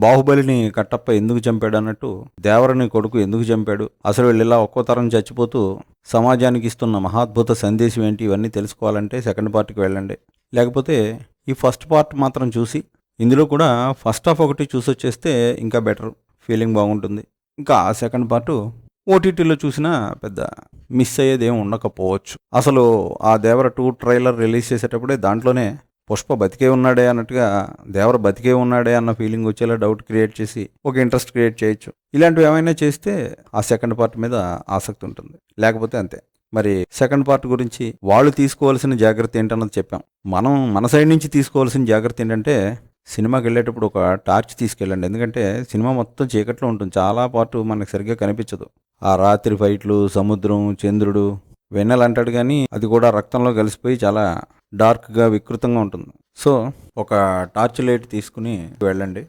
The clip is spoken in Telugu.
బాహుబలిని కట్టప్ప ఎందుకు చంపాడు అన్నట్టు దేవరని కొడుకు ఎందుకు చంపాడు, అసలు వీళ్ళు ఇలా ఒక్కో తరం చచ్చిపోతూ సమాజానికి ఇస్తున్న మహాద్భుత సందేశం ఏంటి, ఇవన్నీ తెలుసుకోవాలంటే సెకండ్ పార్ట్కి వెళ్ళండి. లేకపోతే ఈ ఫస్ట్ పార్ట్ మాత్రం చూసి ఇందులో కూడా ఫస్ట్ హాఫ్ ఒకటి చూసి వచ్చేస్తే ఇంకా బెటర్, ఫీలింగ్ బాగుంటుంది. ఇంకా ఆ సెకండ్ పార్టు ఓటీటీలో చూసినా పెద్ద మిస్ అయ్యేది ఏమి ఉండకపోవచ్చు. అసలు ఆ దేవర 2 ట్రైలర్ రిలీజ్ చేసేటప్పుడే దాంట్లోనే పుష్ప బతికే ఉన్నాడే అన్నట్టుగా దేవర బతికే ఉన్నాడే అన్న ఫీలింగ్ వచ్చేలా డౌట్ క్రియేట్ చేసి ఒక ఇంట్రెస్ట్ క్రియేట్ చేయొచ్చు. ఇలాంటివి ఏమైనా చేస్తే ఆ సెకండ్ పార్ట్ మీద ఆసక్తి ఉంటుంది. లేకపోతే అంతే. మరి సెకండ్ పార్ట్ గురించి వాళ్ళు తీసుకోవాల్సిన జాగ్రత్త ఏంటన్నది చెప్పాం. మనం మన సైడ్ నుంచి తీసుకోవాల్సిన జాగ్రత్త ఏంటంటే సినిమాకి వెళ్ళేటప్పుడు ఒక టార్చ్ తీసుకెళ్ళండి. ఎందుకంటే సినిమా మొత్తం చీకట్లో ఉంటుంది, చాలా పార్ట్ మనకు సరిగ్గా కనిపించదు. ఆ రాత్రి ఫైట్లు, సముద్రం, చంద్రుడు, వెన్నెల అంటాడు కానీ అది కూడా రక్తంలో కలిసిపోయి చాలా డార్క్గా వికృతంగా ఉంటుంది. సో ఒక టార్చ్ లైట్ తీసుకుని వెళ్ళండి.